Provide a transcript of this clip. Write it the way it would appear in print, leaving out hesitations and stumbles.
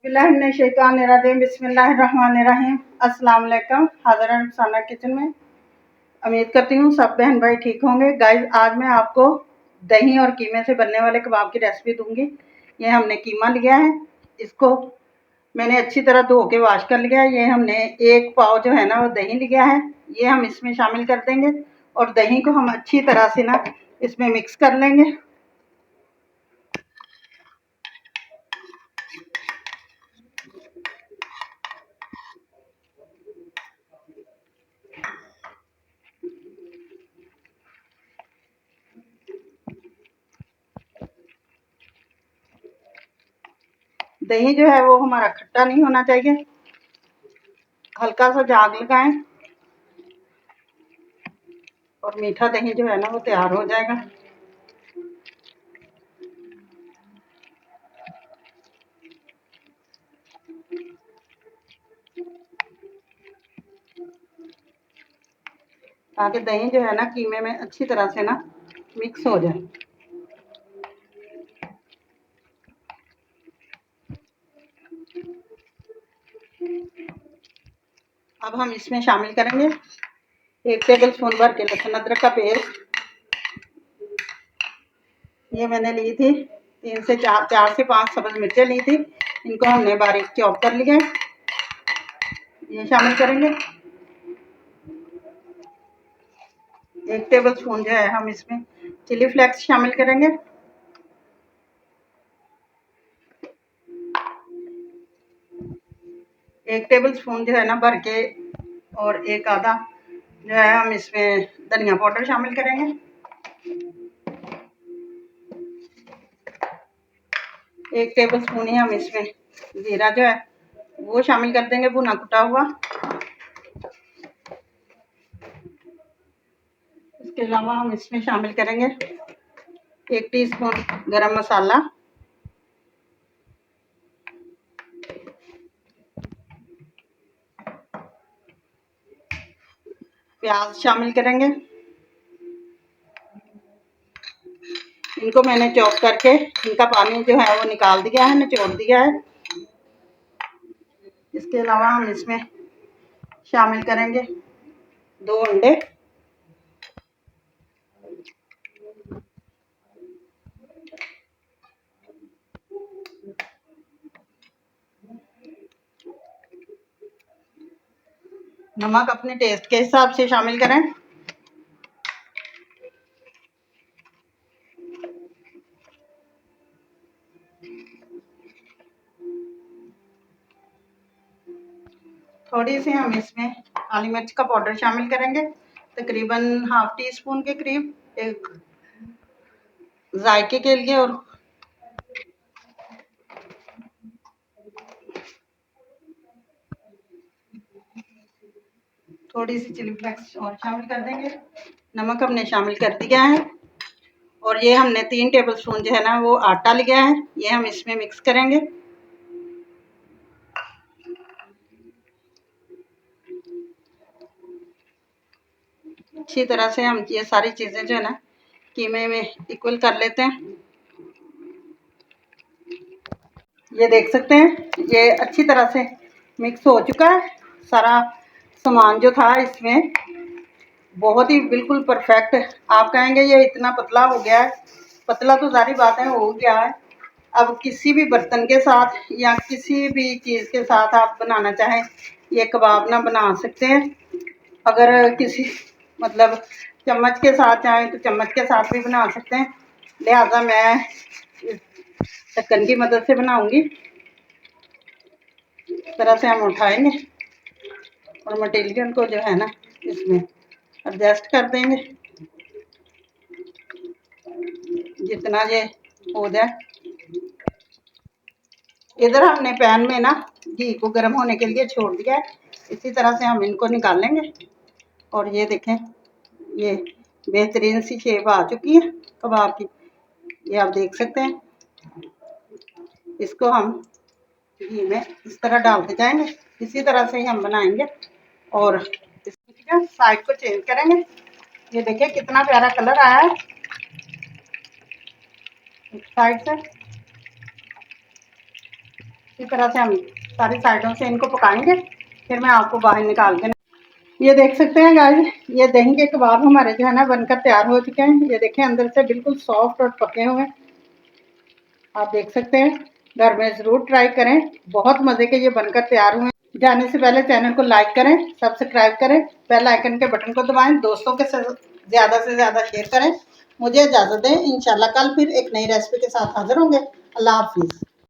बिस्मिल्लाहिर्रहमानिर्रहीम बिस्मिल्लाहिर्रहमानिर्रहीम। अस्सलाम वालेकुम। हाज़िर हैं रुखसाना किचन में। उम्मीद करती हूँ सब बहन भाई ठीक होंगे। गाइस, आज मैं आपको दही और कीमे से बनने वाले कबाब की रेसिपी दूंगी। ये हमने कीमा लिया है, इसको मैंने अच्छी तरह धो के वॉश कर लिया है। ये हमने एक पाव जो है ना वो दही लिया है, ये हम इसमें शामिल कर देंगे और दही को हम अच्छी तरह से ना इसमें मिक्स कर लेंगे। दही जो है वो हमारा खट्टा नहीं होना चाहिए, हल्का सा झाग लगाएं और मीठा दही जो है ना वो तैयार हो जाएगा। ताकि दही जो है ना कीमे में अच्छी तरह से ना मिक्स हो जाए। अब हम इसमें शामिल करेंगे 1 टेबल स्पून भर के लहसुन अदरक का पेस्ट। ये मैंने ली थी 4 से 5 सब्ज मिर्चें ली थी, इनको हमने बारीक चॉप कर लिया है, ये शामिल करेंगे। 1 टेबल स्पून जो है हम इसमें चिली फ्लेक्स शामिल करेंगे। 1 टेबल स्पून जो है ना भर के और एक आधा जो है हम इसमें धनिया पाउडर शामिल करेंगे। 1 टेबल स्पून ही हम इसमें जीरा जो है वो शामिल कर देंगे, भुना कुटा हुआ। इसके अलावा हम इसमें शामिल करेंगे 1 टीस्पून गरम मसाला, प्याज शामिल करेंगे। इनको मैंने चॉप करके इनका पानी जो है वो निकाल दिया है, निचोड़ दिया है। इसके अलावा हम इसमें शामिल करेंगे 2 अंडे, नमक अपने टेस्ट के हिसाब से शामिल करें। थोड़ी सी हम इसमें काली मिर्च का पाउडर शामिल करेंगे, तकरीबन ½ टीस्पून के करीब, एक जायके के लिए। और थोड़ी सी चिली फ्लेक्स और शामिल कर देंगे। नमक हमने शामिल कर दिया है और ये हमने 3 टेबल स्पून जो है ना वो आटा लिया है, ये हम इसमें मिक्स करेंगे। अच्छी तरह से हम ये सारी चीज़ें जो है ना कीमे में इक्वल कर लेते हैं। ये देख सकते हैं ये अच्छी तरह से मिक्स हो चुका है। सारा सामान जो था इसमें बहुत ही बिल्कुल परफेक्ट। आप कहेंगे ये इतना पतला हो गया है, पतला तो सारी बात है हो गया है। अब किसी भी बर्तन के साथ या किसी भी चीज़ के साथ आप बनाना चाहें ये कबाब ना बना सकते हैं। अगर किसी मतलब चम्मच के साथ चाहें तो चम्मच के साथ भी बना सकते हैं, लिहाजा मैं ढक्कन की मदद से बनाऊंगी। इस तरह से हम उठाएंगे और मटेरियल को जो है ना इसमें एडजस्ट कर देंगे जितना ये हो जाए। इधर हमने पैन में ना घी को गर्म होने के लिए छोड़ दिया है, इसी तरह से हम इनको निकालेंगे। और ये देखें ये बेहतरीन सी शेप आ चुकी है कबाब की, ये आप देख सकते हैं। इसको हम घी में इस तरह डालते जाएंगे, इसी तरह से ही हम बनाएंगे। और इसकी साइड को चेंज करेंगे। ये देखिए कितना प्यारा कलर आया है एक साइड से। इस तरह से हम सारी साइडों से इनको पकाएंगे, फिर मैं आपको बाहर निकाल के, ये देख सकते हैं गाइस, ये दही के कबाब हमारे जो है ना बनकर तैयार हो चुके हैं। ये देखें अंदर से बिल्कुल सॉफ्ट और पके हुए हैं, आप देख सकते हैं। घर में ज़रूर ट्राई करें, बहुत मज़े के ये बनकर तैयार हुए हैं। जाने से पहले चैनल को लाइक करें, सब्सक्राइब करें, बेल आइकन के बटन को दबाएं, दोस्तों के ज़्यादा से ज़्यादा शेयर करें। मुझे इजाज़त दें, इंशाल्लाह कल फिर एक नई रेसिपी के साथ हाजिर होंगे। अल्लाह हाफिज़।